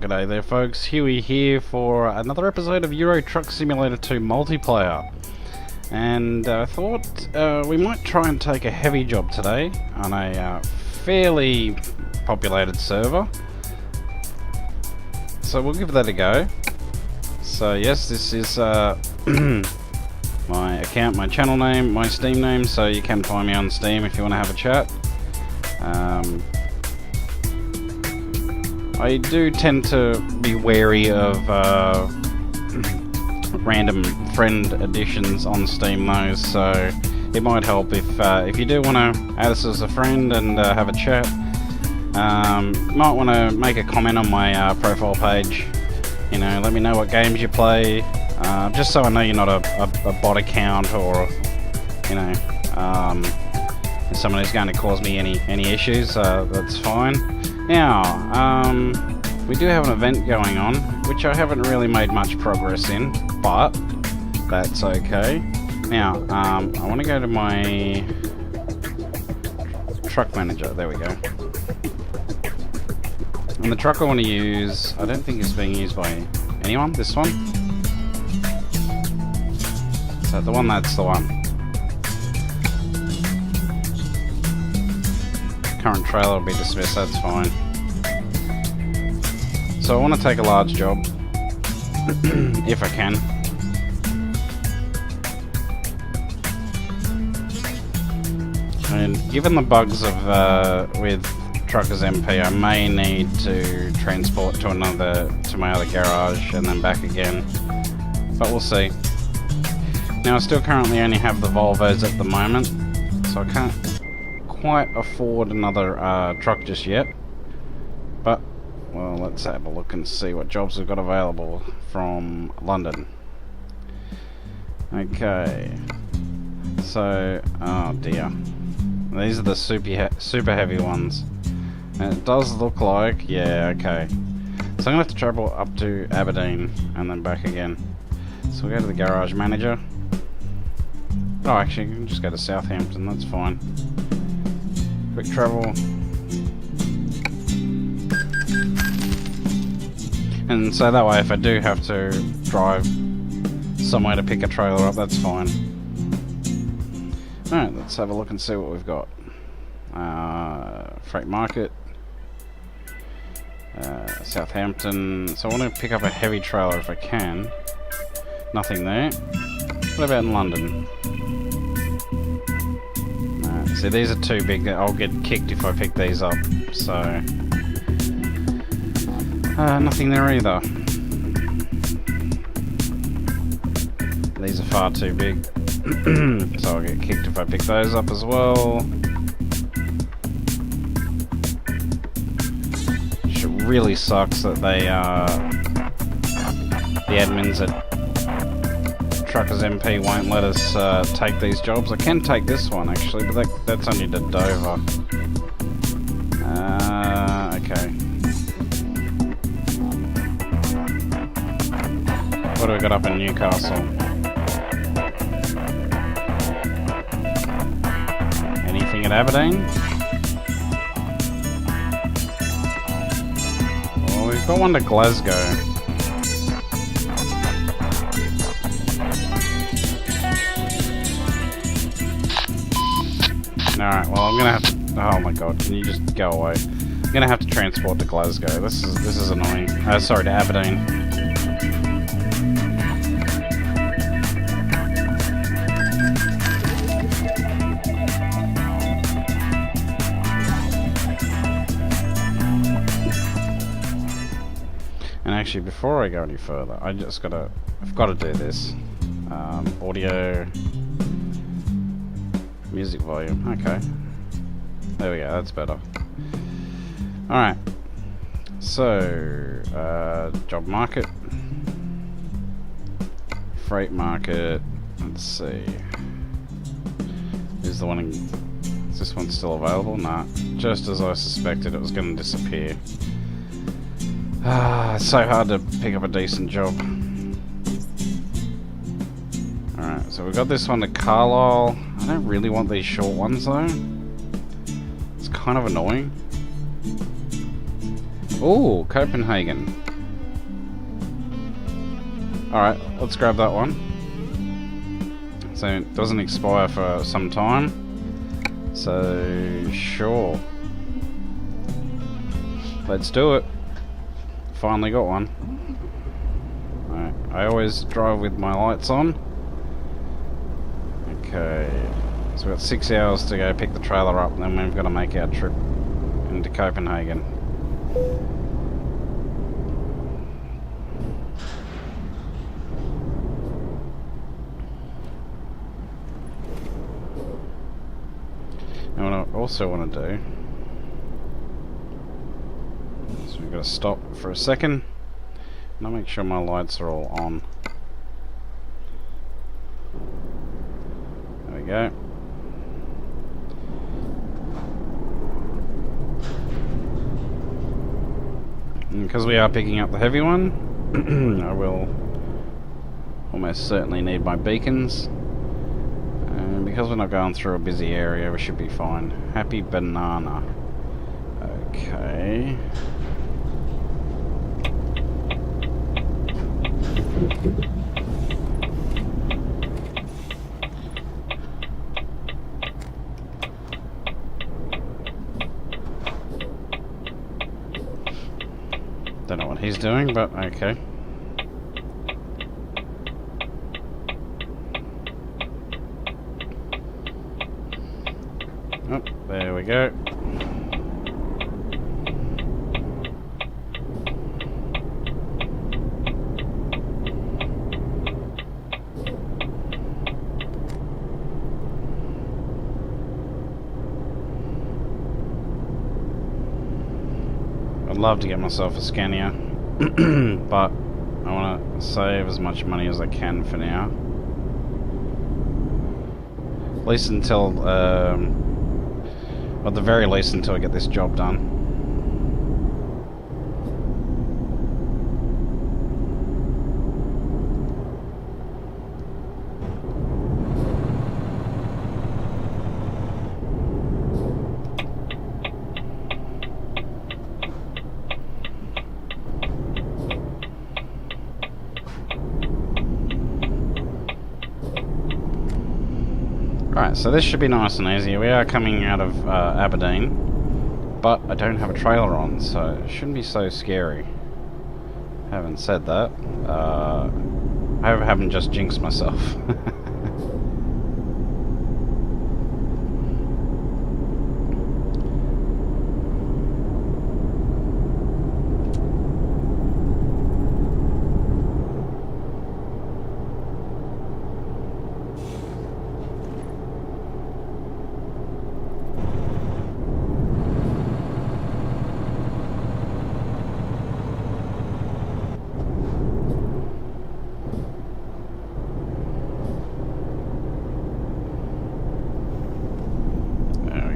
G'day there folks, Huey here for another episode of Euro Truck Simulator 2 multiplayer. And I thought we might try and take a heavy job today on a fairly populated server. So we'll give that a go. So yes, this is my account, my channel name, my Steam name, so you can find me on Steam if you want to have a chat. I do tend to be wary of random friend additions on Steam though, so it might help if you do want to add us as a friend and have a chat. Might want to make a comment on my profile page. You know, let me know what games you play, just so I know you're not a bot account or, you know, someone who's going to cause me any issues. That's fine. Now, we do have an event going on, which I haven't really made much progress in, but that's okay. Now, I want to go to my truck manager. There we go. And the truck I want to use, I don't think is being used by anyone. This one. So the one, that's the one. Current trailer will be dismissed, that's fine. So I want to take a large job, if I can. And given the bugs of with TruckersMP, I may need to transport to my other garage and then back again. But we'll see. Now I still currently only have the Volvos at the moment, so I can't quite afford another truck just yet, but well, let's have a look and see what jobs we've got available from London. Okay, so oh dear, these are the super heavy ones, and it does look like, yeah, okay, so I'm gonna have to travel up to Aderdeen and then back again. So we'll go to the garage manager. Oh, actually, you can just go to Southampton, that's fine. Quick travel, and so that way if I do have to drive somewhere to pick a trailer up, that's fine. Alright, let's have a look and see what we've got. Freight market, Southampton. So I want to pick up a heavy trailer if I can. Nothing there. What about in London? See, these are too big. I'll get kicked if I pick these up, so nothing there either. These are far too big, so I'll get kicked if I pick those up as well. Which really sucks that they the admins at TruckersMP won't let us take these jobs. I can take this one actually, but that's only to Dover. Okay. What do we got up in Newcastle? Anything at Aderdeen? Well, we've got one to Glasgow. Alright, well I'm gonna have to, oh my god, can you just go away? I'm gonna have to transport to Glasgow. This is annoying. Sorry, to Aderdeen. And actually, before I go any further, I've got to do this. Audio, music volume, okay. There we go, that's better. Alright. So, job market. Freight market. Let's see. Is this one still available? Nah. Just as I suspected, it was going to disappear. It's so hard to pick up a decent job. Alright, so we've got this one to Carlisle. I don't really want these short ones though. It's kind of annoying. Ooh, Copenhagen. Alright, let's grab that one. So it doesn't expire for some time. So sure. Let's do it. Finally got one. Alright, I always drive with my lights on. Okay. So we've got 6 hours to go pick the trailer up, and then we've got to make our trip into Copenhagen. And what I also want to do, so we've got to stop for a second, and I'll make sure my lights are all on. There we go. And because we are picking up the heavy one, I will almost certainly need my beacons. And because we're not going through a busy area, we should be fine. Happy banana. Okay. Don't know what he's doing, but okay. Oh, there we go. I'd love to get myself a Scania, but I want to save as much money as I can for now. At least until, at the very least until I get this job done. Right, so this should be nice and easy. We are coming out of Aderdeen, but I don't have a trailer on, so it shouldn't be so scary. Having said that, I hope I haven't just jinxed myself.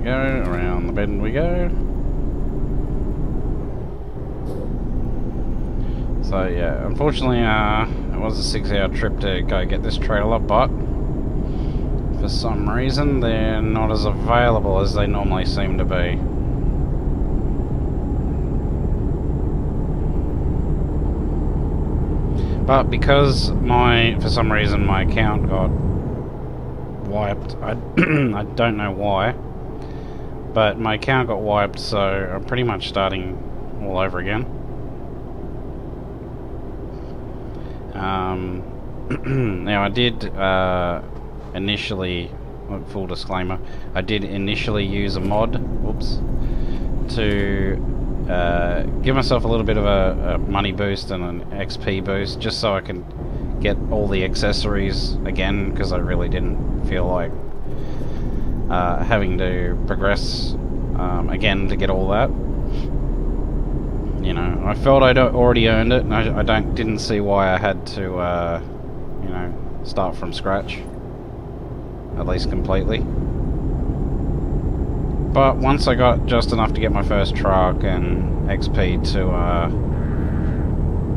Around the bend we go. So yeah, unfortunately it was a 6-hour trip to go get this trailer, but for some reason they're not as available as they normally seem to be. But because for some reason my account got wiped, I don't know why. But my account got wiped, so I'm pretty much starting all over again. Now I did initially, full disclaimer, I did initially use a mod, to give myself a little bit of a money boost and an XP boost, just so I can get all the accessories again, because I really didn't feel like having to progress again to get all that. You know, I felt I'd already earned it, and I didn't see why I had to, you know, start from scratch, at least completely. But once I got just enough to get my first truck and XP to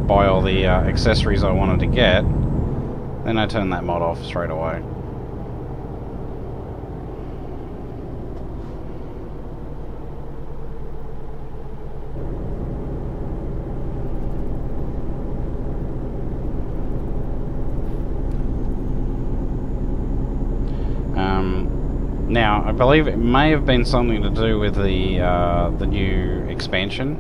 buy all the accessories I wanted to get, then I turned that mod off straight away. Now, I believe it may have been something to do with the new expansion,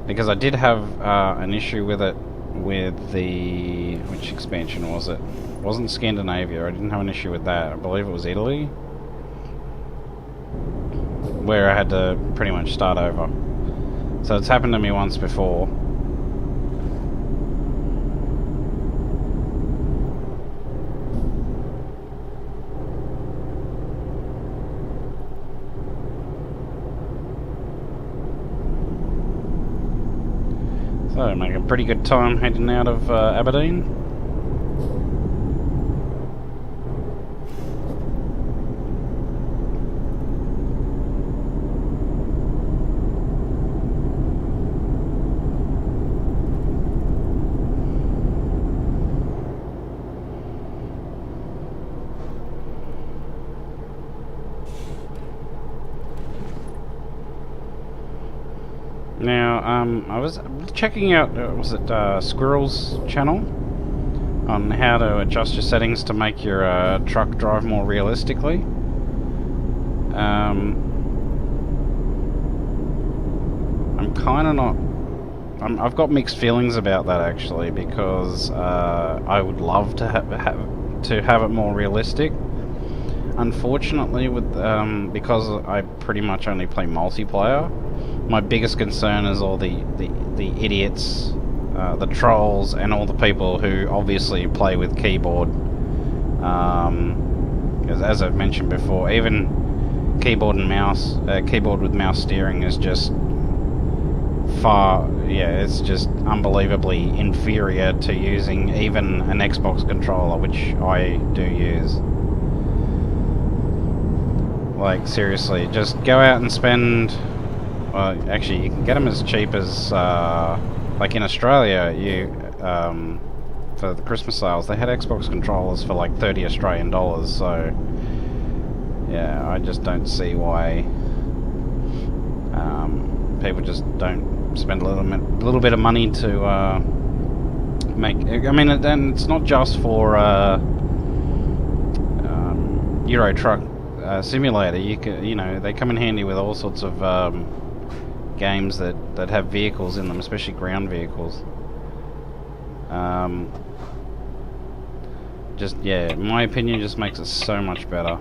because I did have an issue with it with the... which expansion was it? It wasn't Scandinavia, I didn't have an issue with that. I believe it was Italy, where I had to pretty much start over. So it's happened to me once before. So, make a pretty good time heading out of Aberdeen. Now, I was checking out, was it Squirrel's channel on how to adjust your settings to make your truck drive more realistically. I'm kind of not... I've got mixed feelings about that actually, because I would love to have it more realistic. Unfortunately, with because I pretty much only play multiplayer, my biggest concern is all the idiots, the trolls, and all the people who obviously play with keyboard. As I've mentioned before, even keyboard and mouse, keyboard with mouse steering is just it's just unbelievably inferior to using even an Xbox controller, which I do use. Like, seriously, just go out and spend... Well, actually, you can get them as cheap as, like in Australia, for the Christmas sales, they had Xbox controllers for like 30 Australian dollars, so, yeah, I just don't see why, people just don't spend a little bit of money to, make, I mean, and it's not just for, Euro Truck Simulator. You know, they come in handy with all sorts of, games that have vehicles in them, especially ground vehicles. Just, yeah, in my opinion, just makes it so much better.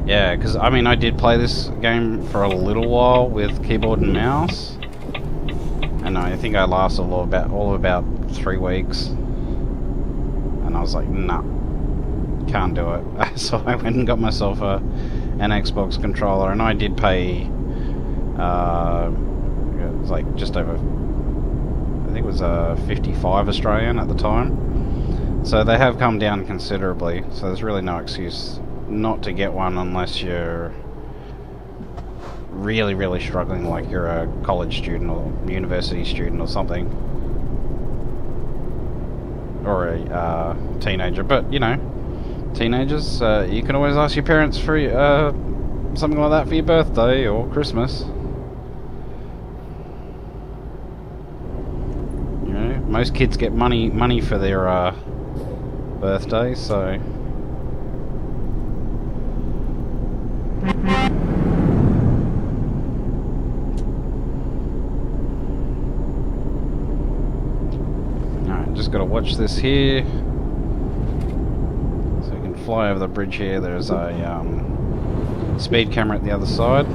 Yeah, because I mean, I did play this game for a little while with keyboard and mouse, and I think I lasted all of about 3 weeks, and I was like, nah, can't do it. So I went and got myself an Xbox controller, and I did pay, it was like just over, I think it was 55 Australian at the time. So they have come down considerably, so there's really no excuse not to get one unless you're really struggling, like you're a college student or university student or something, or a teenager. But you know, teenagers, you can always ask your parents for something like that for your birthday or Christmas. You know, most kids get money for their birthday, so. Just got to watch this here, so we can fly over the bridge here. There's a speed camera at the other side.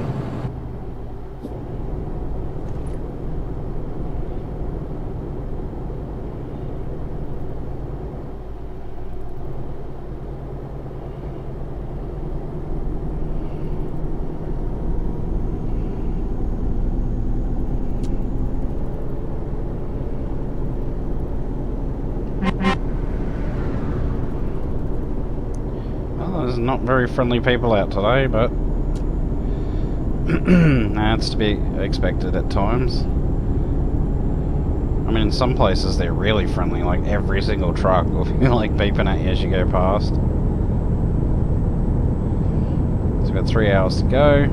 There's not very friendly people out today, but that's to be expected at times. I mean, in some places they're really friendly, like every single truck will be like beeping at you as you go past. So we've got 3 hours to go.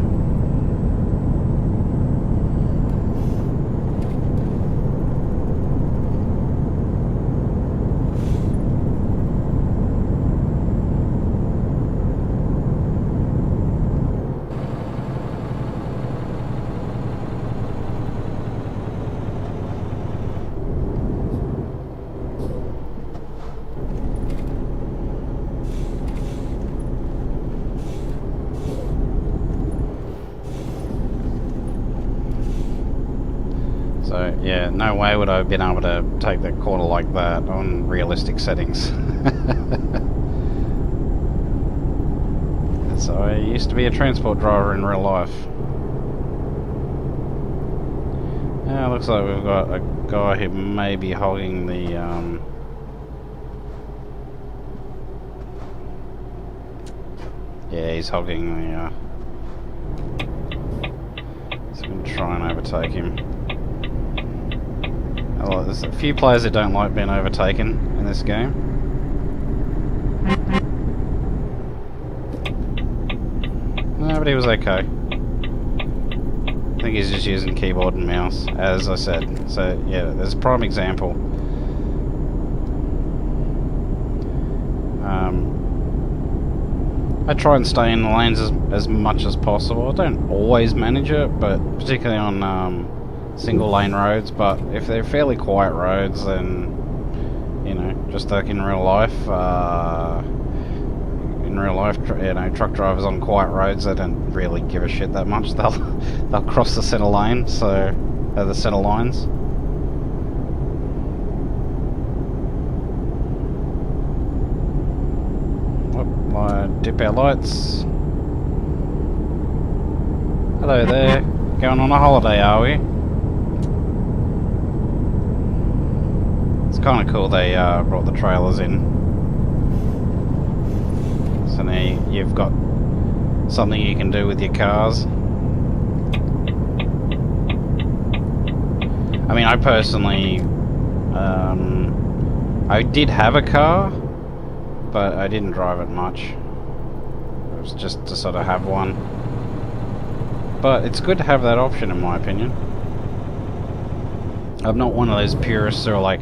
So yeah, no way would I have been able to take that corner like that on realistic settings. So I used to be a transport driver in real life. Yeah, looks like we've got a guy who may be hogging the yeah, he's hogging the so I'm gonna try and overtake him. Oh, there's a few players that don't like being overtaken in this game. No, but he was okay. I think he's just using keyboard and mouse, as I said. So yeah, there's a prime example. I try and stay in the lanes as much as possible. I don't always manage it, but particularly on single lane roads. But if they're fairly quiet roads, then you know, just like in real life. You know, truck drivers on quiet roads, they don't really give a shit that much. They'll cross the center lane, so the center lines. Dip our lights. Hello there. Going on a holiday, are we? It's kind of cool they brought the trailers in. So now you've got something you can do with your cars. I mean, I personally, I did have a car, but I didn't drive it much. It was just to sort of have one. But it's good to have that option, in my opinion. I'm not one of those purists who are like,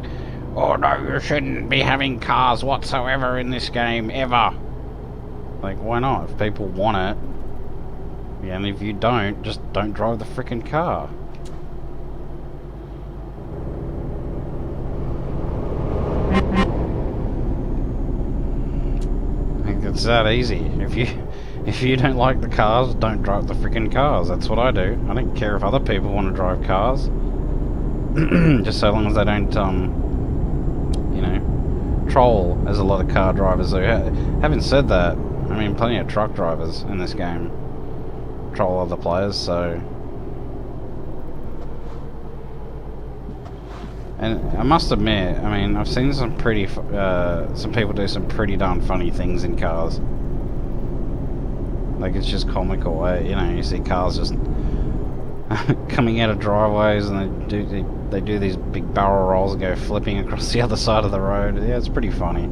oh no, you shouldn't be having cars whatsoever in this game, ever. Like, why not? If people want it, yeah, and if you don't, just don't drive the frickin' car. I think it's that easy. If you don't like the cars, don't drive the frickin' cars. That's what I do. I don't care if other people want to drive cars. Just so long as they don't, you know, troll, as a lot of car drivers do. Having said that, I mean, plenty of truck drivers in this game troll other players, so... And I must admit, I mean, I've seen some pretty, some people do some pretty darn funny things in cars. Like, it's just comical. You know, you see cars just coming out of driveways, and they do these big barrel rolls and go flipping across the other side of the road. Yeah, it's pretty funny.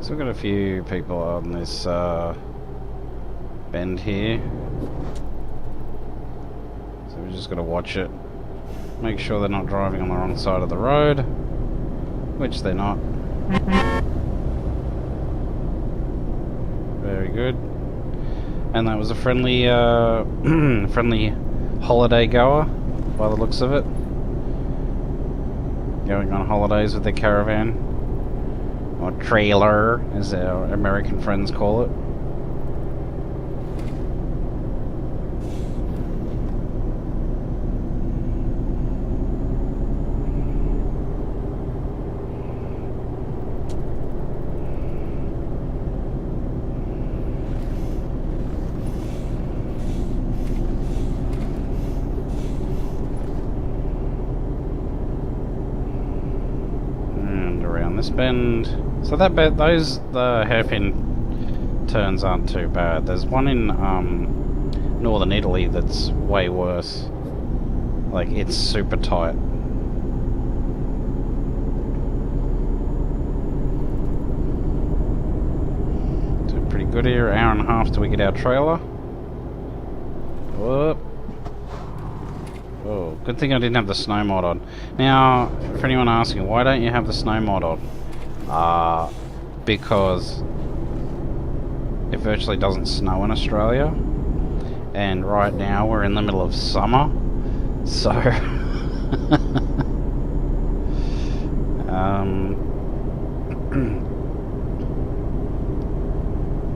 So we've got a few people on this bend here. So we're just got to watch it. Make sure they're not driving on the wrong side of the road. Which they're not. Very good. And that was a friendly, friendly holiday goer, by the looks of it. Going on holidays with their caravan. Or trailer, as our American friends call it. This bend, so that bend, the hairpin turns aren't too bad. There's one in northern Italy that's way worse. Like, it's super tight. Doing pretty good here. Hour and a half till we get our trailer. Whoop. Oh, good thing I didn't have the snow mod on. Now, for anyone asking, why don't you have the snow mod on? Because it virtually doesn't snow in Australia, and right now we're in the middle of summer, so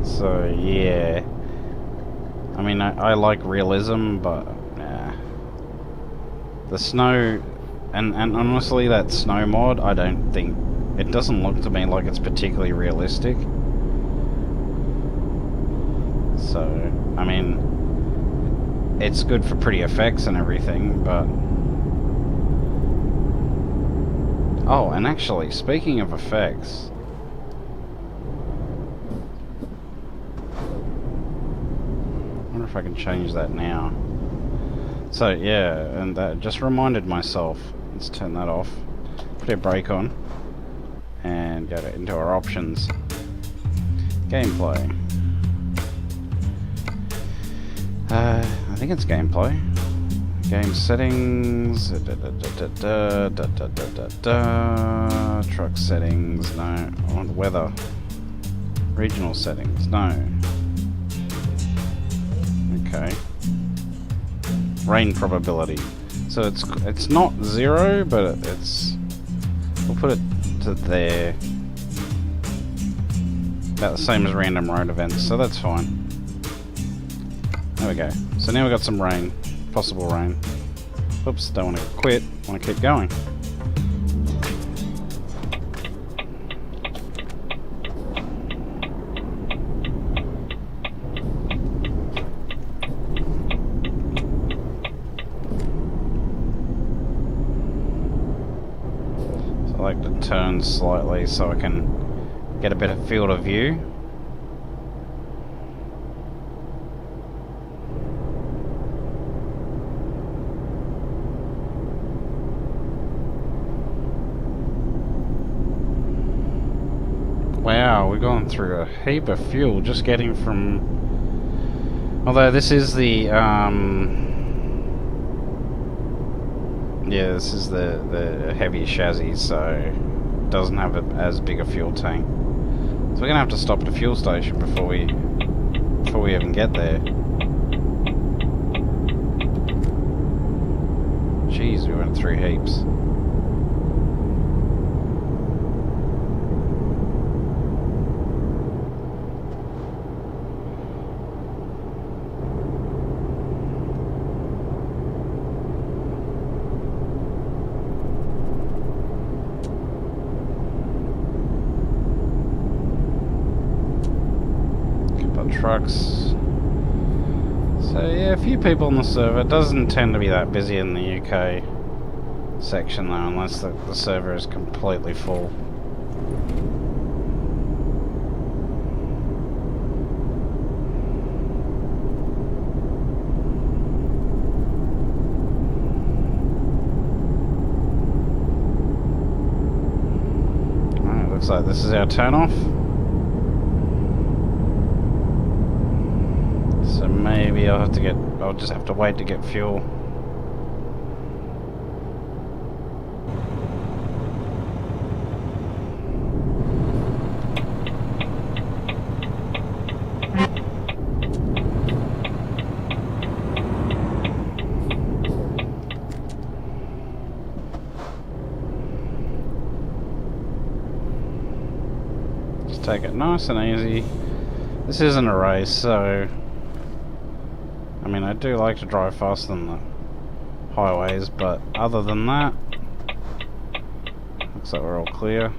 so yeah, I mean, I like realism, but yeah. The snow, and honestly, that snow mod, I don't think, it doesn't look to me like it's particularly realistic. So, I mean, it's good for pretty effects and everything, but... Oh, and actually, speaking of effects... I wonder if I can change that now. So, yeah, and that just reminded myself. Let's turn that off. Put a brake on. And go into our options. Gameplay. I think it's gameplay. Game settings. Truck settings. No. I want weather. Regional settings. No. Okay. Rain probability. So it's not 0, but it's... We'll put it to there. About the same as random road events, so that's fine. There we go. So now we've got some rain. Possible rain. Oops, don't want to quit. Want to keep going. So I like to turn slightly so I can get a better field of view. Wow, we've gone through a heap of fuel just getting from... Although this is the, yeah, this is the heavy chassis, so it doesn't have as big a fuel tank. So we're gonna have to stop at a fuel station before we even get there. Jeez, we went through heaps. Trucks. So yeah, a few people on the server. It doesn't tend to be that busy in the UK section though, unless the server is completely full. Alright, looks like this is our turn off. So maybe I'll just have to wait to get fuel. Just take it nice and easy. This isn't a race, so... I mean, I do like to drive faster than the highways, but other than that, looks like we're all clear.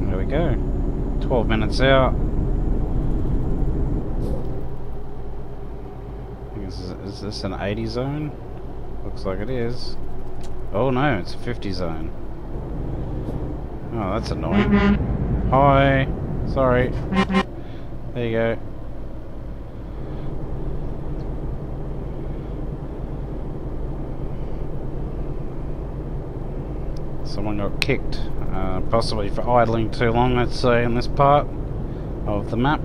There we go. 12 minutes out. Is this an 80 zone? Looks like it is. Oh no, it's a 50 zone. Oh, that's annoying. Hi. Sorry. There you go. Someone got kicked. Possibly for idling too long, let's say, in this part of the map.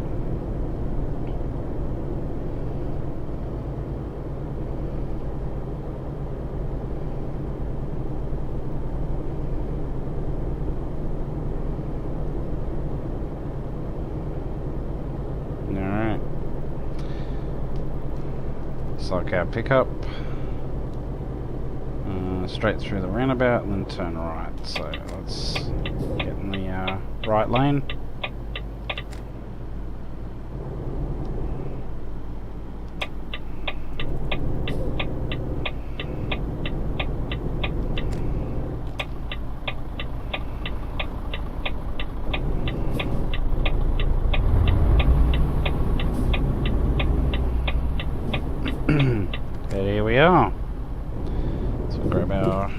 Looks like our pickup. Straight through the roundabout and then turn right. So let's get in the right lane. Here we are. So grab our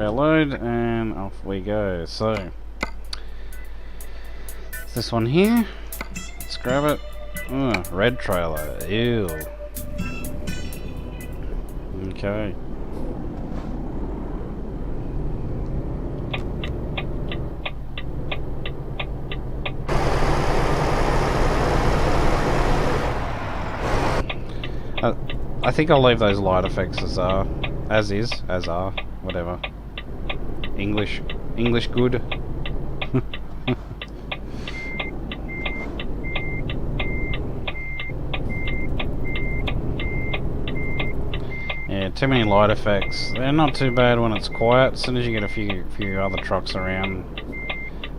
load and off we go. So this one here. Let's grab it. Red trailer. Ew. Okay. I think I'll leave those light effects as are, whatever. English good. Yeah, too many light effects. They're not too bad when it's quiet. As soon as you get a few other trucks around,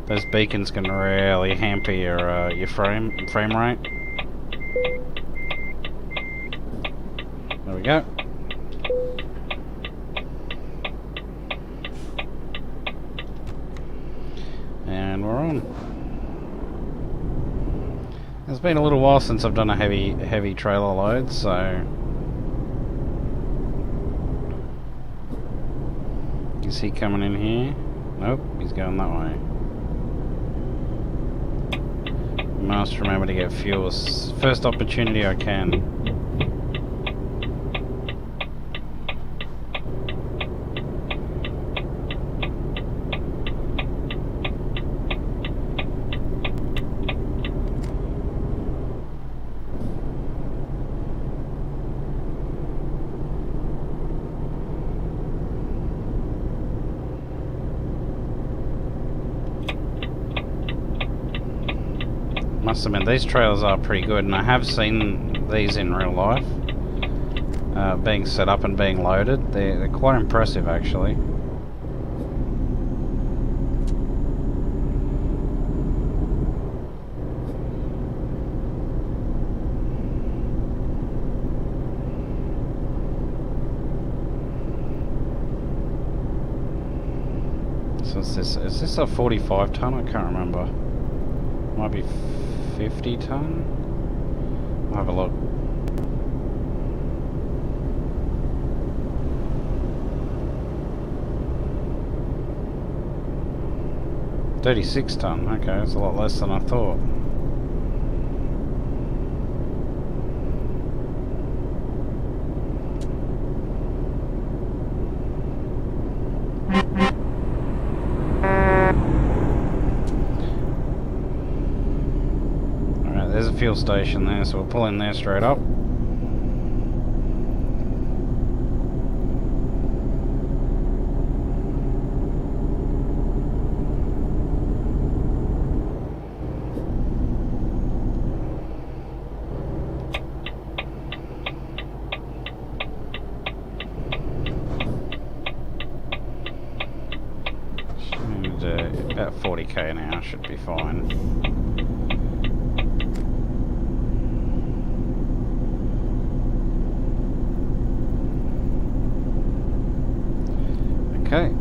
those beacons can really hamper your frame rate. There we go. And we're on. It's been a little while since I've done a heavy trailer load, so is he coming in here? Nope, he's going that way. Must remember to get fuel. First opportunity I can. Must admit, these trailers are pretty good, and I have seen these in real life, being set up and being loaded. They're quite impressive, actually. So is this a 45 ton? I can't remember. Might be 50 ton? I'll have a look. $36 ton, okay, that's a lot less than I thought. There's a fuel station there, so we'll pull in there straight up. And, about 40k now should be fine. Okay.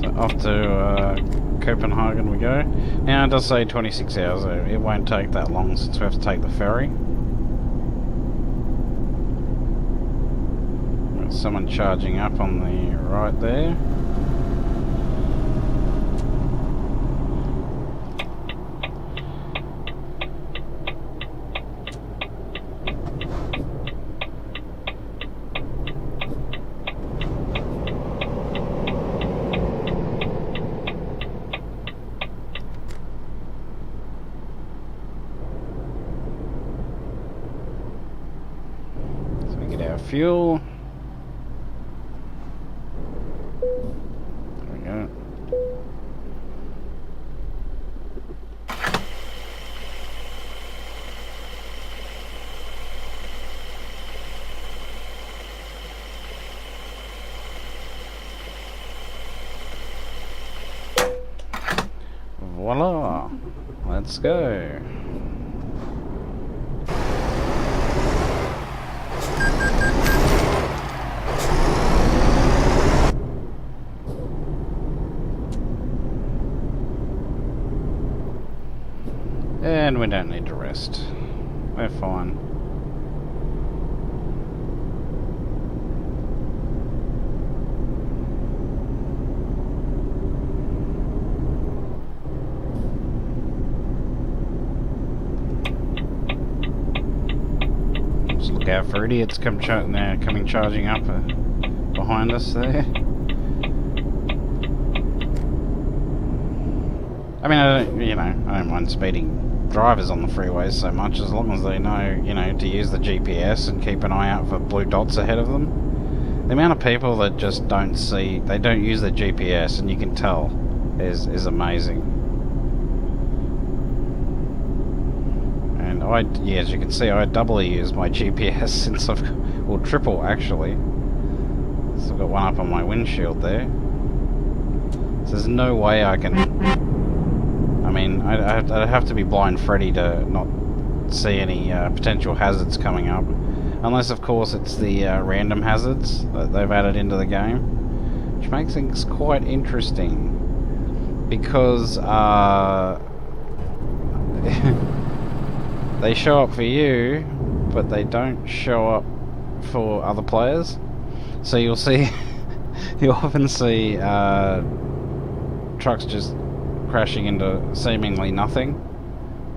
So off to Copenhagen we go. Now it does say 26 hours, so it won't take that long since we have to take the ferry. Got someone charging up on the right there. fuel. There we go. Voila! Let's go. And we don't need to rest. We're fine. Just look out for idiots coming charging up behind us there. I mean, I don't mind speeding drivers on the freeways so much, as long as they know, to use the GPS and keep an eye out for blue dots ahead of them. The amount of people that just don't use the GPS, and you can tell, is amazing. And as you can see, I doubly use my GPS since triple actually. So I've got one up on my windshield there. So there's no way I can. I mean, I'd have to be blind Freddy to not see any potential hazards coming up. Unless, of course, it's the random hazards that they've added into the game. Which makes things quite interesting. Because they show up for you, but they don't show up for other players. So you'll often see trucks just crashing into seemingly nothing,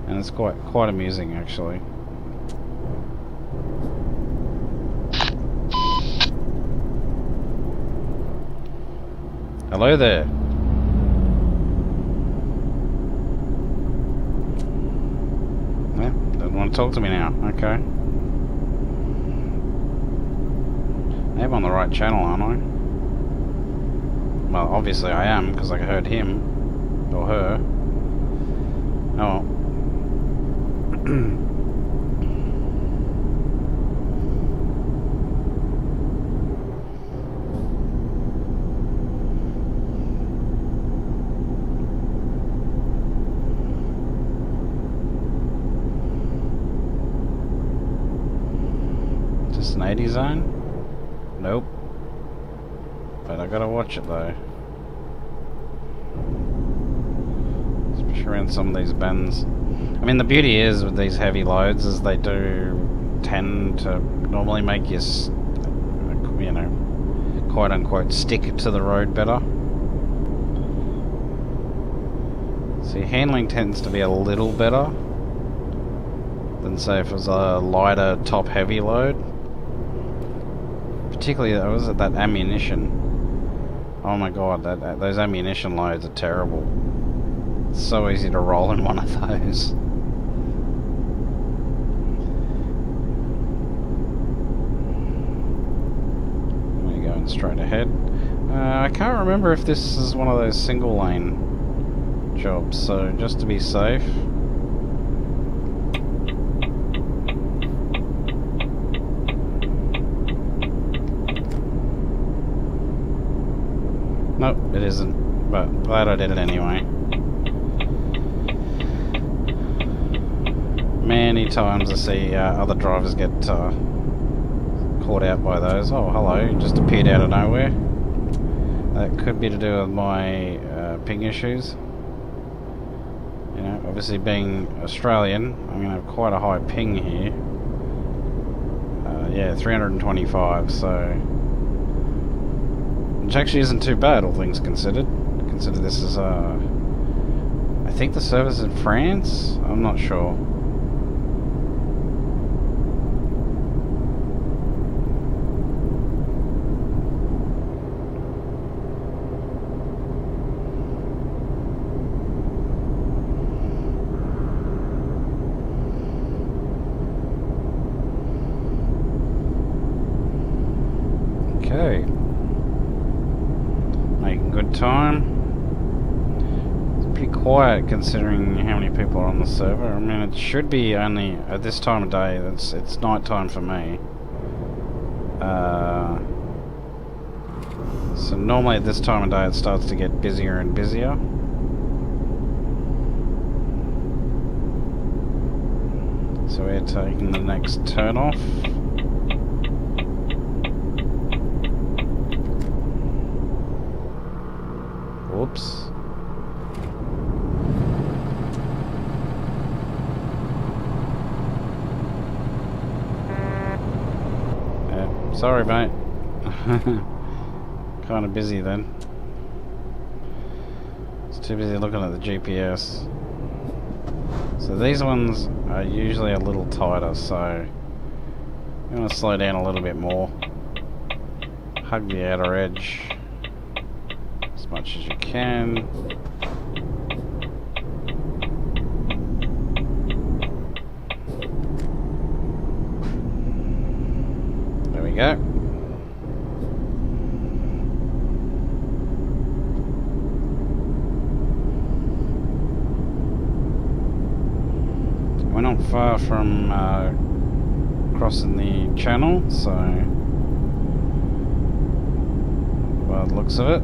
and it's quite amusing actually. Hello there. Yeah, doesn't want to talk to me now. Okay. I'm on the right channel, aren't I? Well, obviously I am, because I heard him. Or her. Oh. Just an 80 zone? Nope. But I gotta watch it though. Around some of these bends. I mean, the beauty is with these heavy loads is they do tend to normally make you, quote unquote, stick to the road better. So your handling tends to be a little better than, say, if it was a lighter top heavy load. Particularly, was it that ammunition? Oh my god, those ammunition loads are terrible. So easy to roll in one of those. We're going straight ahead. I can't remember if this is one of those single lane jobs, so just to be safe. Nope, it isn't, but glad I did it anyway. Many times I see other drivers get caught out by those. Oh, hello, you just appeared out of nowhere. That could be to do with my ping issues. Obviously being Australian, I'm going to have quite a high ping here. Yeah, 325, so... Which actually isn't too bad, all things considered. Consider this is, I think the server's in France? I'm not sure. time. It's pretty quiet considering how many people are on the server. I mean, it should be only at this time of day. It's night time for me. So normally at this time of day it starts to get busier and busier. So we're taking the next turn off. Whoops. Sorry, mate. Kind of busy then. It's too busy looking at the GPS. So these ones are usually a little tighter, so you want to slow down a little bit more. Hug the outer edge as much as you can. There we go. We're not far from crossing the channel, so by the looks of it.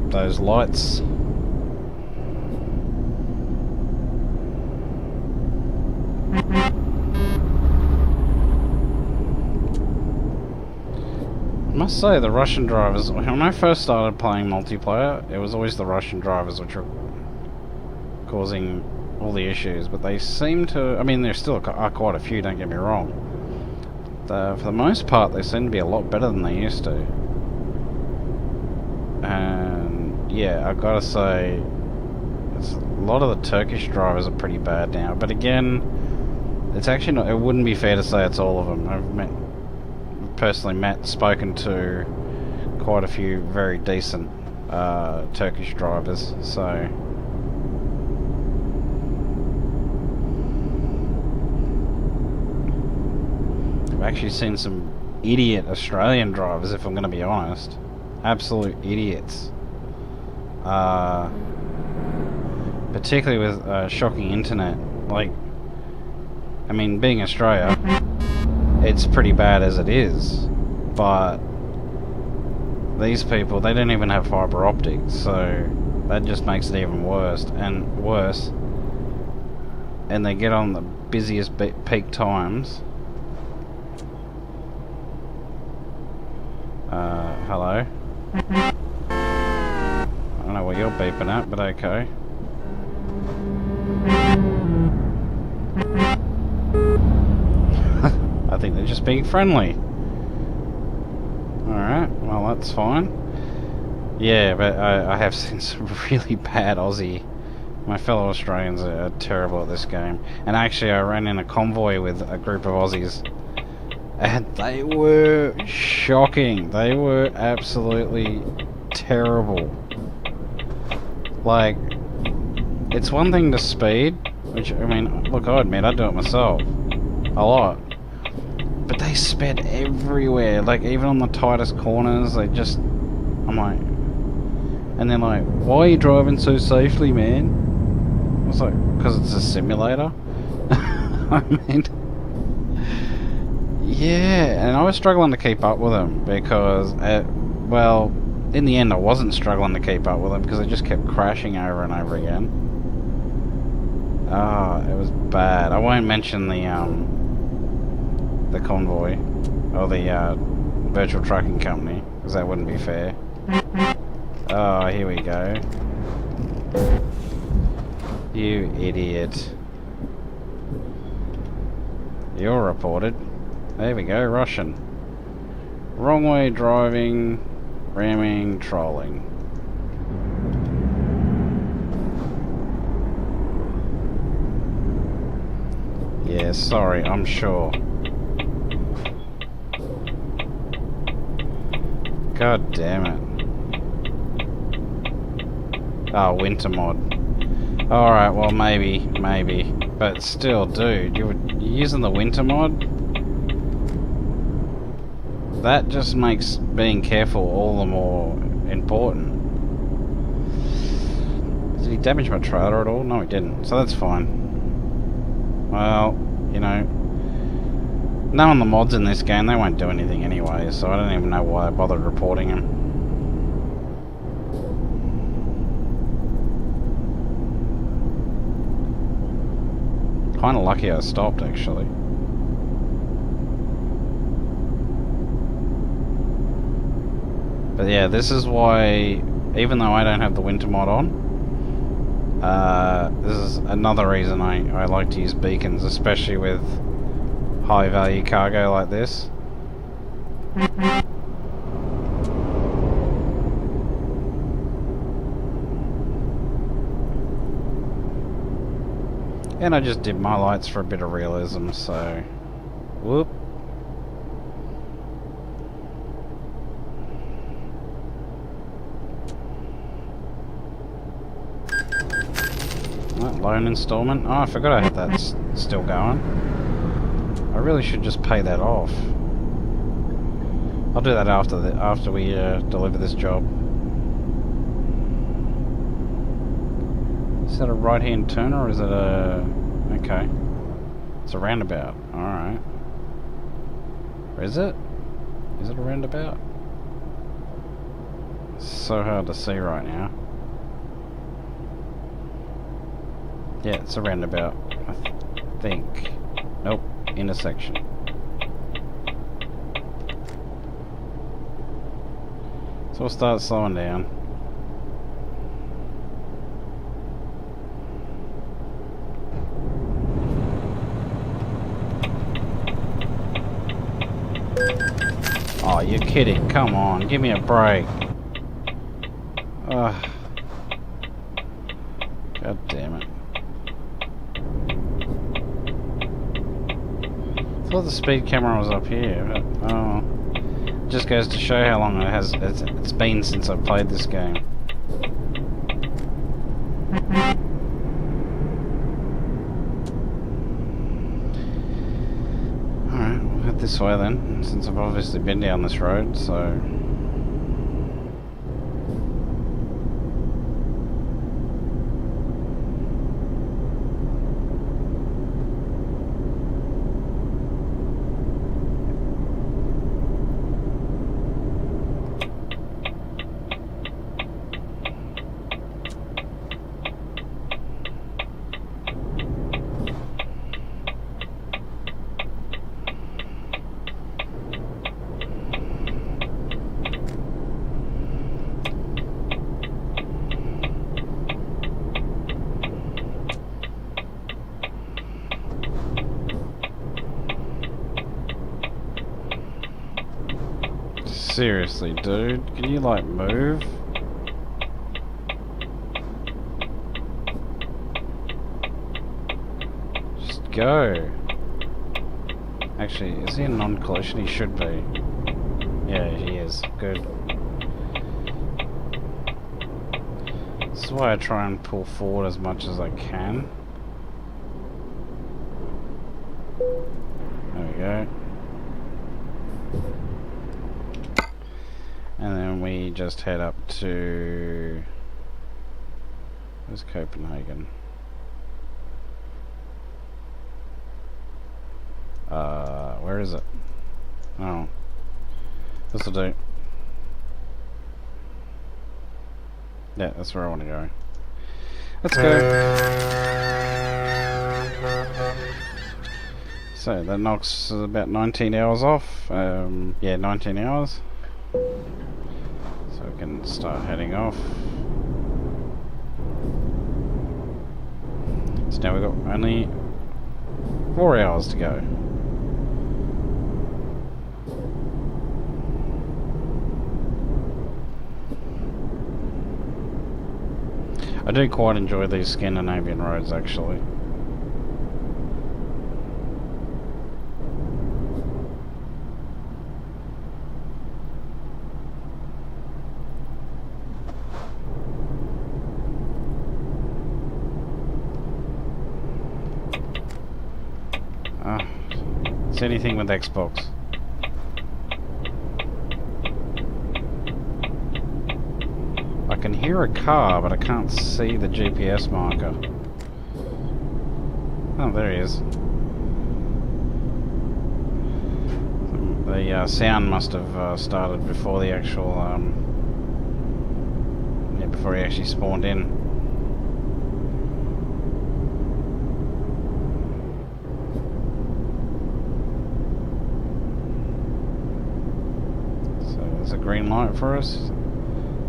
Those lights. I must say the Russian drivers, when I first started playing multiplayer, it was always the Russian drivers which were causing all the issues, but they seem to, I mean there still are quite a few, don't get me wrong. For the most part they seem to be a lot better than they used to. And yeah, I've got to say, a lot of the Turkish drivers are pretty bad now. But again, it's actually not. It wouldn't be fair to say it's all of them. I've personally spoken to quite a few very decent Turkish drivers. So I've actually seen some idiot Australian drivers, if I'm going to be honest. Absolute idiots. Particularly with shocking internet. Like, I mean, being Australia, it's pretty bad as it is, but these people, they don't even have fibre optics, so that just makes it even worse. And they get on the busiest peak times. Hello? I don't know what you're beeping at, but okay. I think they're just being friendly. Alright, well that's fine. Yeah, but I have seen some really bad Aussie. My fellow Australians are terrible at this game. And actually I ran in a convoy with a group of Aussies. And they were shocking. They were absolutely terrible. Like, it's one thing to speed, which, I mean, look, I admit, I do it myself. A lot. But they sped everywhere. Like, even on the tightest corners, they just... I'm like... And they're like, why are you driving so safely, man? I was like, because it's a simulator. I mean... Yeah, and I was struggling to keep up with them because, well, in the end I wasn't struggling to keep up with them because they just kept crashing over and over again. It was bad. I won't mention the convoy or the virtual trucking company because that wouldn't be fair. Oh, here we go. You idiot. You're reported. There we go, Russian. Wrong way driving, ramming, trolling. Yeah, sorry, I'm sure. God damn it. Oh, winter mod. Alright, well maybe. But still, dude, you're using the winter mod? That just makes being careful all the more important. Did he damage my trailer at all? No, he didn't, so that's fine. Well, you know, knowing the mods in this game, they won't do anything anyway, so I don't even know why I bothered reporting him. Kinda lucky I stopped, actually. But yeah, this is why, even though I don't have the winter mod on, this is another reason I like to use beacons, especially with high value cargo like this. And I just did my lights for a bit of realism, so whoop. Loan installment. Oh, I forgot I had that still going. I really should just pay that off. I'll do that after we deliver this job. Is that a right-hand turn or is it a... Okay. It's a roundabout. Alright. Or is it? Is it a roundabout? It's so hard to see right now. Yeah, it's a roundabout, I think. Nope, intersection. So we'll start slowing down. Oh, you're kidding. Come on, give me a break. Ugh. God damn it. I thought the speed camera was up here, but oh. Just goes to show how long it's been since I've played this game. Alright, we'll head this way then, since I've obviously been down this road, so... Seriously, dude, can you like move? Just go. Actually, is he a non-collision? He should be. Yeah, he is. Good. This is why I try and pull forward as much as I can. There we go. And then we just head up to... Where's Copenhagen? Where is it? Oh. This'll do. Yeah, that's where I want to go. Let's go! So, that knocks about 19 hours off. Yeah, 19 hours. So we can start heading off. So now we've got only 4 hours to go. I do quite enjoy these Scandinavian roads actually. see anything with Xbox. I can hear a car, but I can't see the GPS marker. Oh, there he is. The sound must have started before the actual, yeah, before he actually spawned in. So there's a green light for us.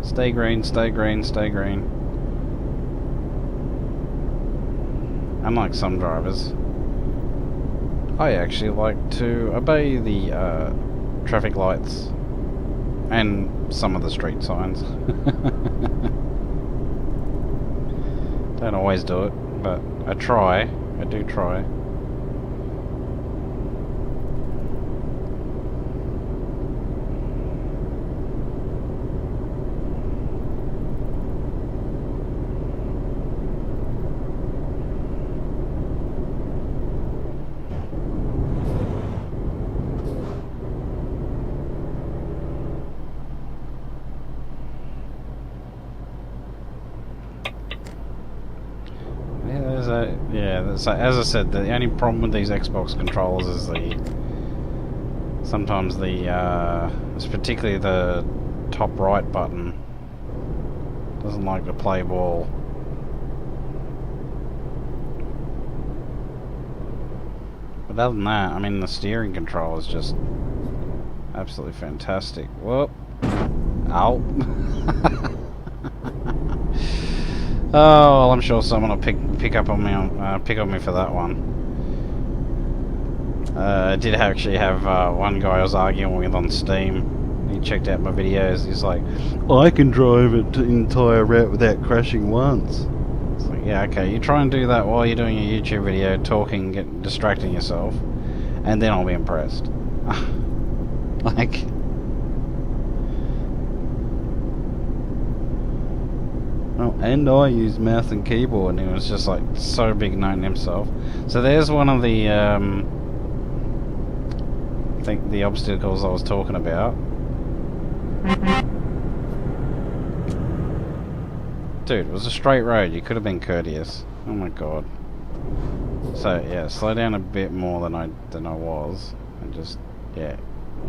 Stay green, stay green, stay green. Unlike some drivers, I actually like to obey the traffic lights and some of the street signs. Don't always do it, but I try. I do try. So as I said, the only problem with these Xbox controllers is sometimes it's particularly the top right button doesn't like to play ball. But other than that, I mean, the steering control is just absolutely fantastic. Whoop! Ow! Oh, well, I'm sure someone will pick on me for that one. I did actually have one guy I was arguing with on Steam. He checked out my videos. He's like, I can drive an entire route without crashing once. It's like, yeah, okay. You try and do that while you're doing a YouTube video, talking, distracting yourself, and then I'll be impressed. Like. Oh, and I use mouse and keyboard, and he was just like so big noting himself. So there's one of the I think the obstacles I was talking about. Dude, it was a straight road. You could have been courteous. Oh my god. So yeah, slow down a bit more than I was, and just yeah,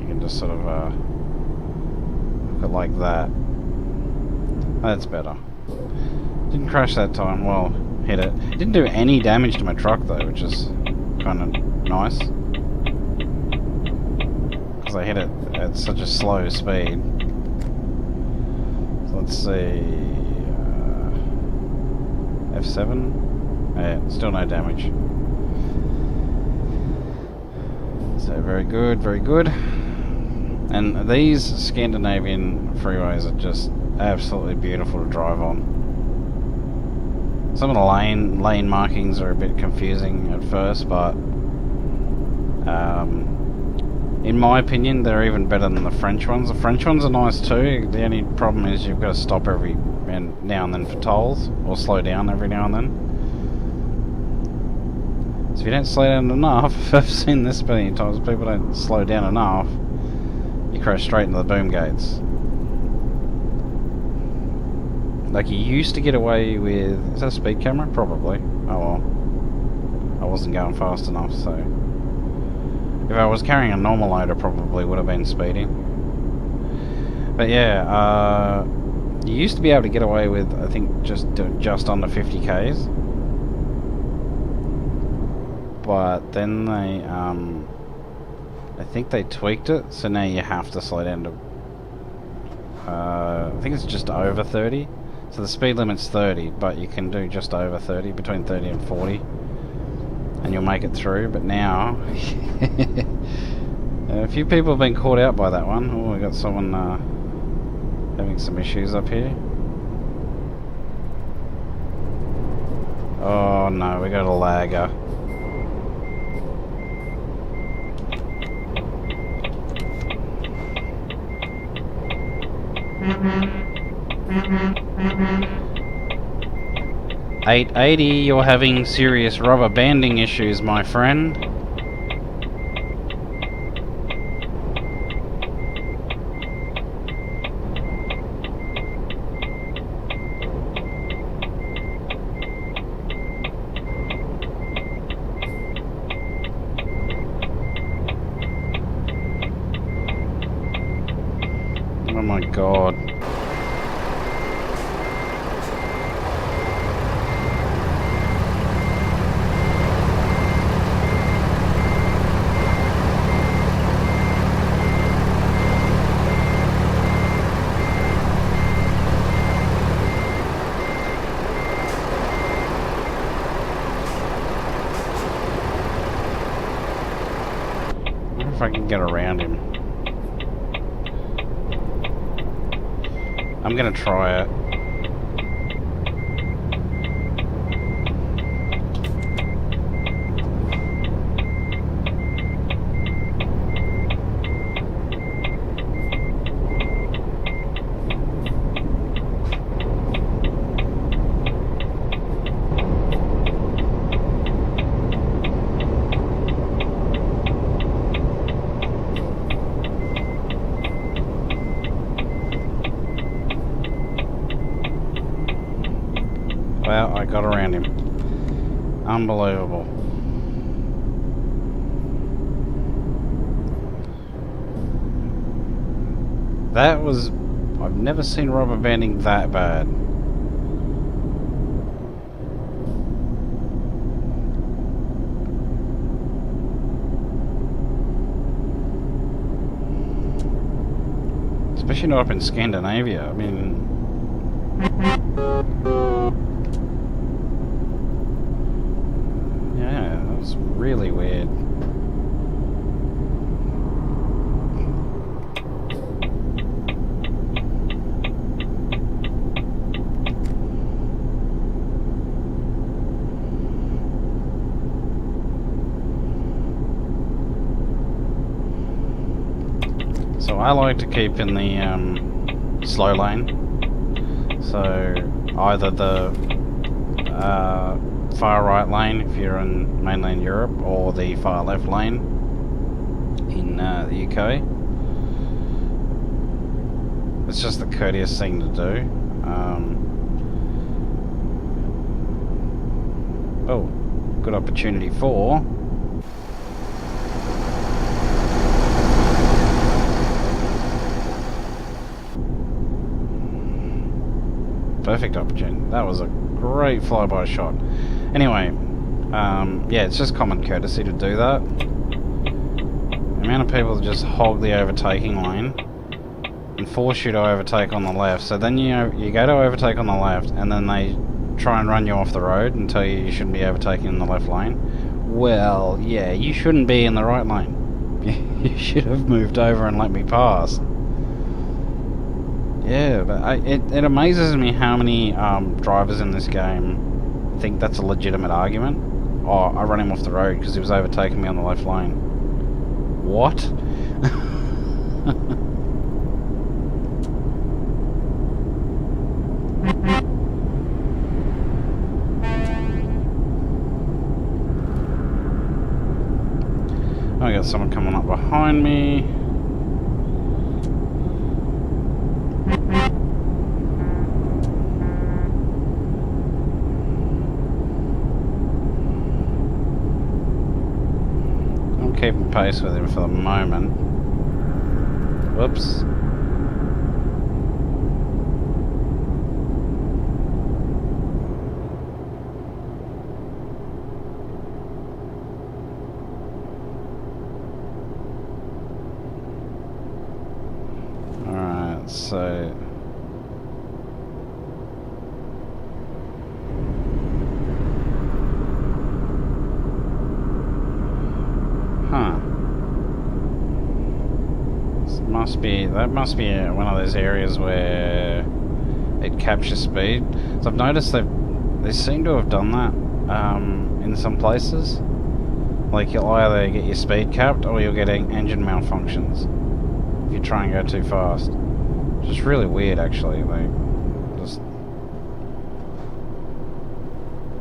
you can just sort of look at like that. That's better. Didn't crash that time. Well, hit it. Didn't do any damage to my truck though, which is kind of nice. Because I hit it at such a slow speed. So let's see. F7? Yeah, still no damage. So very good, very good. And these Scandinavian freeways are just absolutely beautiful to drive on. Some of the lane markings are a bit confusing at first, but in my opinion, they're even better than the French ones. The French ones are nice too. The only problem is you've got to stop every now and then for tolls, or slow down every now and then. So if you don't slow down enough, I've seen this many times, people don't slow down enough, you crash straight into the boom gates. Like, you used to get away with... Is that a speed camera? Probably. Oh well. I wasn't going fast enough, so... If I was carrying a normal load, I probably would have been speeding. But yeah, you used to be able to get away with, I think, just under 50 k's. But then they, I think they tweaked it, so now you have to slow down to... I think it's just over 30. So the speed limit's 30, but you can do just over 30, between 30 and 40, and you'll make it through. But now, a few people have been caught out by that one. Oh, we got someone having some issues up here. Oh no, we got a lagger. $880, you're having serious rubber banding issues, my friend. my god. If I can get around him. I'm gonna try it. Well, I got around him. Unbelievable. That was... I've never seen rubber banding that bad. Especially not up in Scandinavia. I mean... Yeah, that was really weird. So I like to keep in the slow lane. So either the far right lane if you're in mainland Europe, or the far left lane in the UK. It's just the courteous thing to do. Oh, good opportunity for... Perfect opportunity. That was a great flyby shot. Anyway, yeah, it's just common courtesy to do that. The amount of people that just hog the overtaking lane and force you to overtake on the left. So then you go to overtake on the left, and then they try and run you off the road and tell you shouldn't be overtaking in the left lane. Well, yeah, you shouldn't be in the right lane. You should have moved over and let me pass. Yeah, but it amazes me how many drivers in this game think that's a legitimate argument. Oh, I ran him off the road because he was overtaking me on the left lane. What? I got someone coming up behind me. Keeping pace with him for the moment. Whoops. Alright, so... That must be one of those areas where it captures speed. So I've noticed they seem to have done that in some places. Like you'll either get your speed capped or you'll get engine malfunctions if you try and go too fast. Which is really weird, actually. Like, just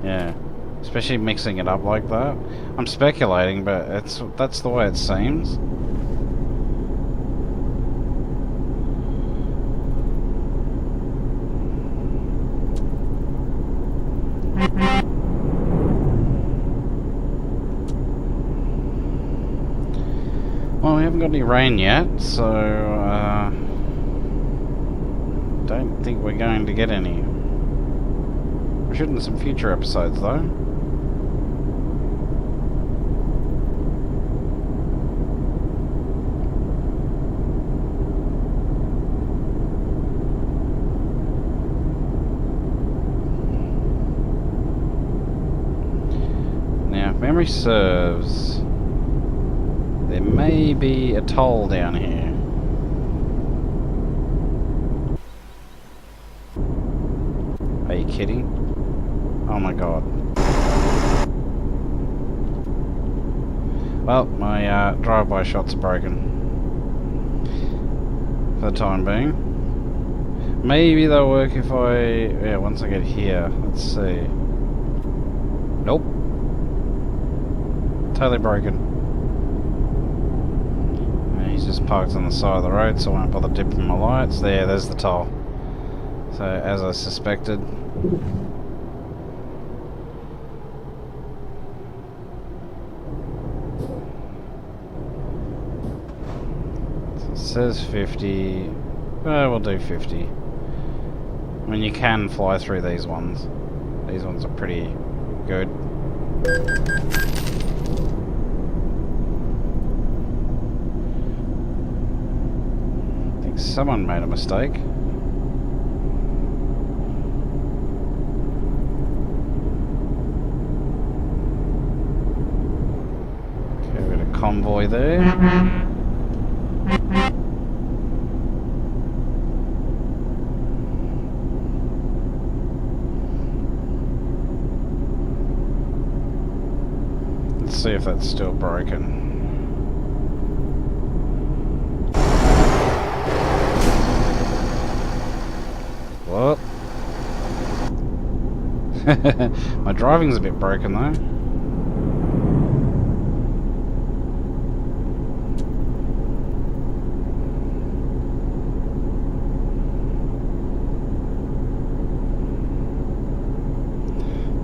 yeah, especially mixing it up like that. I'm speculating, but that's the way it seems. Well, we haven't got any rain yet, so Don't think we're going to get any. We should in some future episodes though. Now, if memory serves, there may be a toll down here. Are you kidding? Oh my god. Well, my drive-by shots are broken. For the time being. Maybe they'll work if yeah, once I get here. Let's see. Nope. Totally broken. And he's just parked on the side of the road, so I won't bother dipping my lights. There's the toll. So, as I suspected. So it says 50. We'll do 50. I mean, you can fly through these ones. These ones are pretty good. I think someone made a mistake. Convoy there. Let's see if that's still broken. What? My driving's a bit broken though.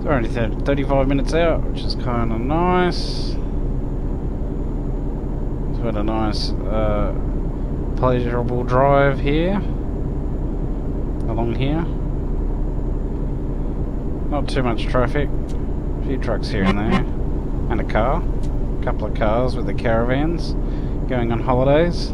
We're only 35 minutes out, which is kind of nice. It's got a nice, pleasurable drive here. Along here. Not too much traffic. A few trucks here and there. And a car. A couple of cars with the caravans going on holidays.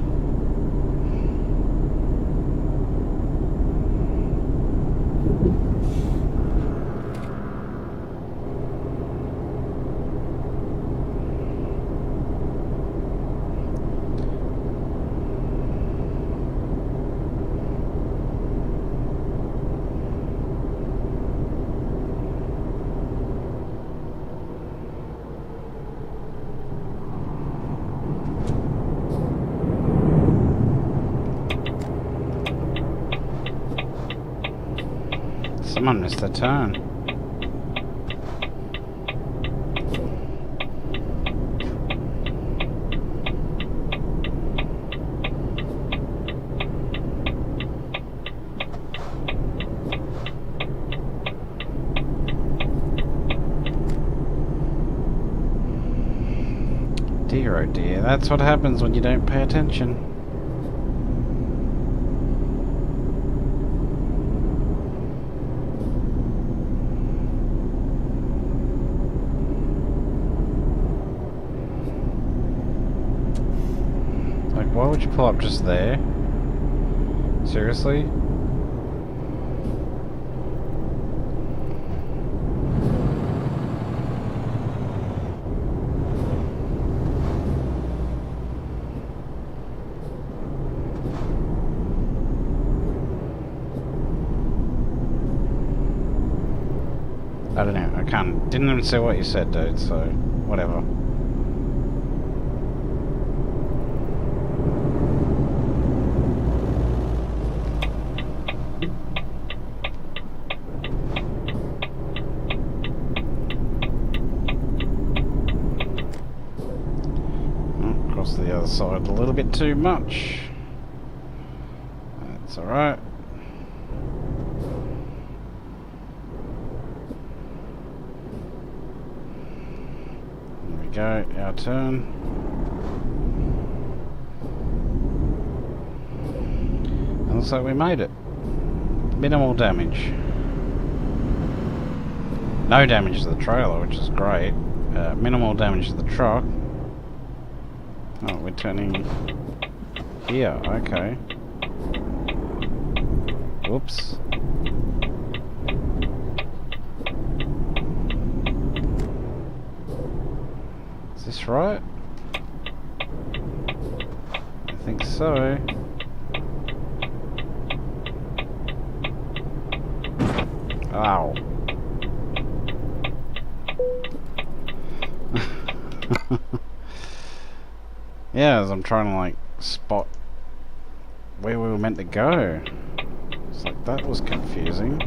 Someone missed a turn. Dear oh dear, that's what happens when you don't pay attention. Why would you pull up just there? Seriously? I don't know, didn't even see what you said, dude, so whatever. Across the other side a little bit too much. That's alright. There we go, our turn. Looks like we made it. Minimal damage. No damage to the trailer, which is great. Minimal damage to the truck. Oh, we're turning here. Okay. Whoops. Is this right? I think so. Ow. Yeah, as I'm trying to like spot where we were meant to go. It's like that was confusing.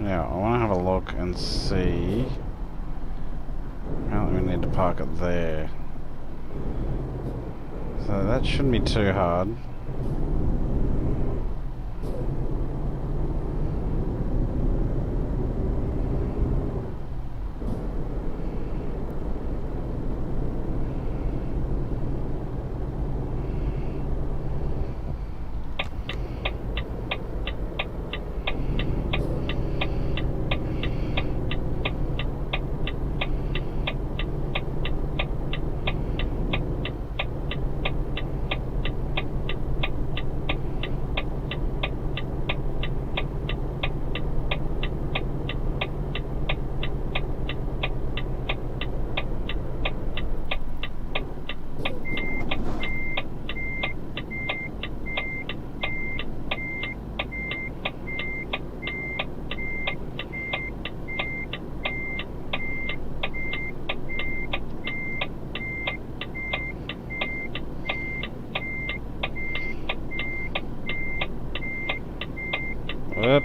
Yeah, I want to have a look and see. Apparently we need to park it there. So that shouldn't be too hard. Whoop.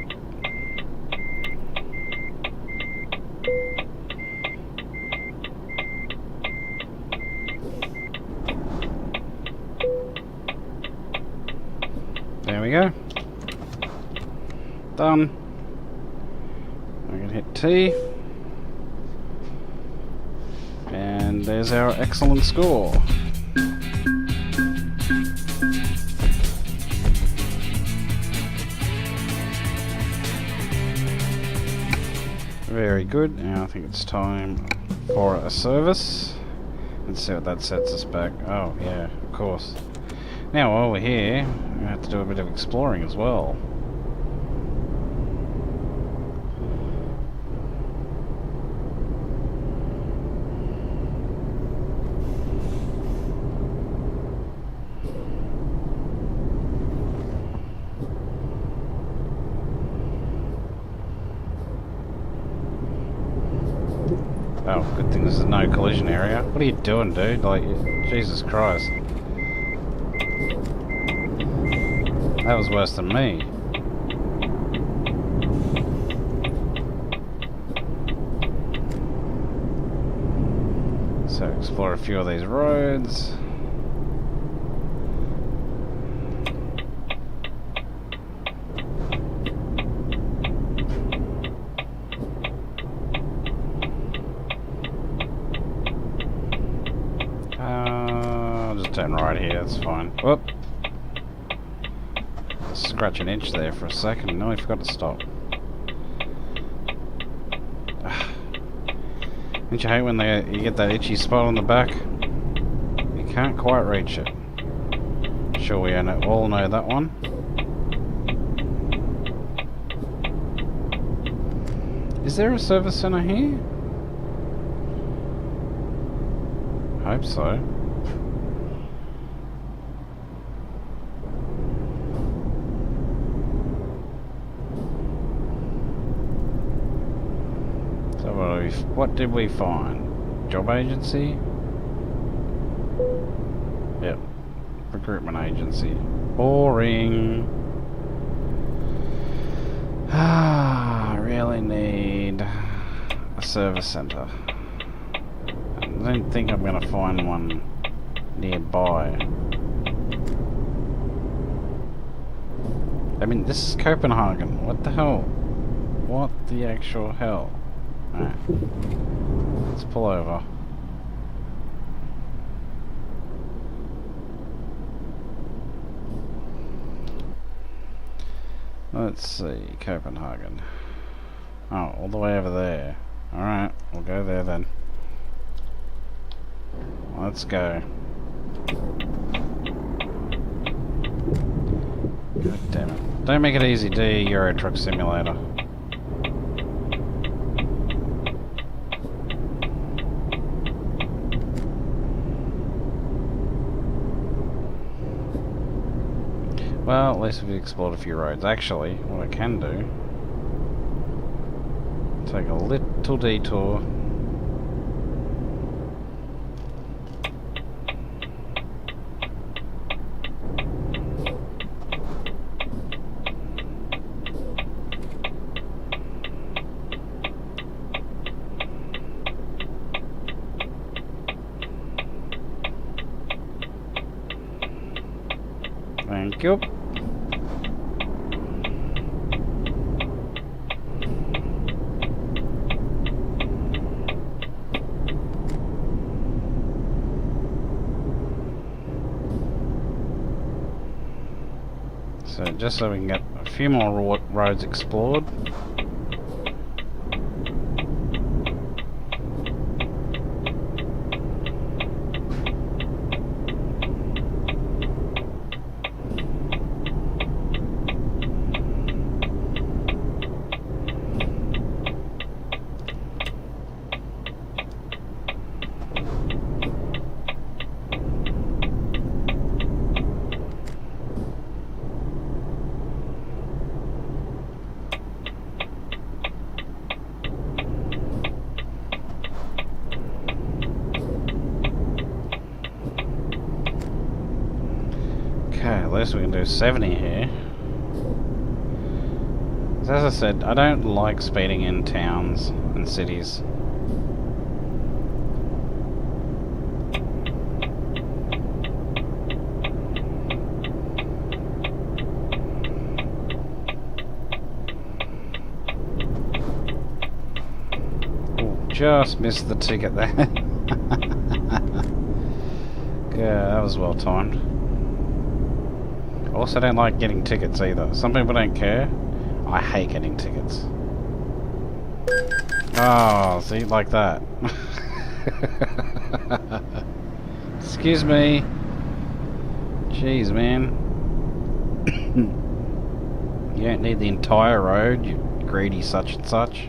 There we go. Done. I can hit T. And there's our excellent score. Very good. Now I think it's time for a service. Let's see what that sets us back. Oh, yeah, of course. Now while we're here, we have to do a bit of exploring as well. Oh, good thing this is no collision area. What are you doing, dude? Like, Jesus Christ. That was worse than me. So, explore a few of these roads. I'll just turn right here, that's fine. Whoop. Scratch an itch there for a second. No, I forgot to stop. Don't you hate when you get that itchy spot on the back? You can't quite reach it. Sure, we all know that one. Is there a service centre here? I hope so. So what did we find? Job agency? Yep. Recruitment agency. Boring. I really need a service centre. I don't think I'm going to find one nearby. I mean, this is Copenhagen. What the hell? What the actual hell? Alright. Let's pull over. Let's see, Copenhagen. Oh, all the way over there. Alright, we'll go there then. Let's go. God damn it. Don't make it easy, do you, Euro Truck Simulator? Well, at least we've explored a few roads. Actually, what I can do, take a little detour. Thank you. So just so we can get a few more roads explored. Okay, at least we can do 70 here. As I said, I don't like speeding in towns and cities. Ooh, just missed the ticket there. Yeah, that was well timed. I also don't like getting tickets either. Some people don't care. I hate getting tickets. Oh, see, like that. Excuse me. Jeez, man. You don't need the entire road, you greedy such and such.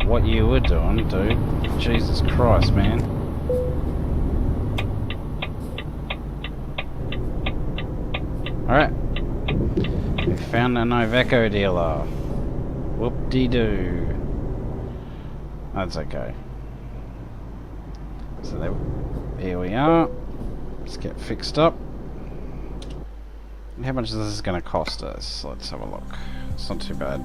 What you were doing, dude. Jesus Christ, man. Alright. We found an Iveco dealer. Whoop-de-doo. That's okay. So there we are. Let's get fixed up. How much is this going to cost us? Let's have a look. It's not too bad.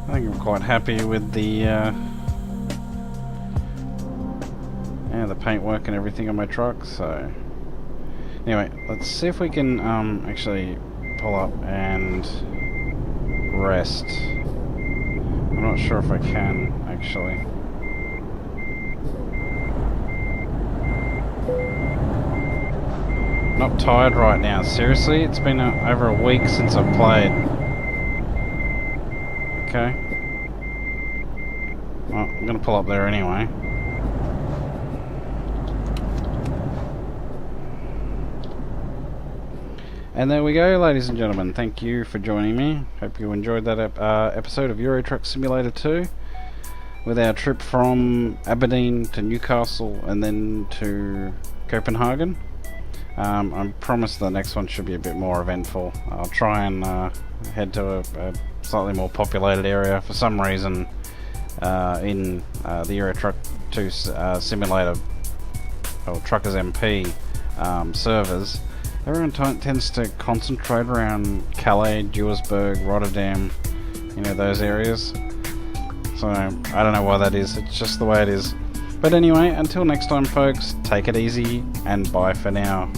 I think I'm quite happy with the the paintwork and everything on my truck. So anyway, let's see if we can actually pull up and rest. I'm not sure if I can actually. Not tired right now. Seriously, it's been over a week since I've played. Okay. Well, I'm gonna pull up there anyway. And there we go, ladies and gentlemen. Thank you for joining me. Hope you enjoyed that episode of Euro Truck Simulator 2 with our trip from Aderdeen to Newcastle and then to Copenhagen. I promise the next one should be a bit more eventful. I'll try and head to a slightly more populated area. For some reason in the Euro Truck 2 simulator, or TruckersMP, servers, everyone tends to concentrate around Calais, Duisburg, Rotterdam, you know, those areas. So I don't know why that is, it's just the way it is. But anyway, until next time folks, take it easy and bye for now.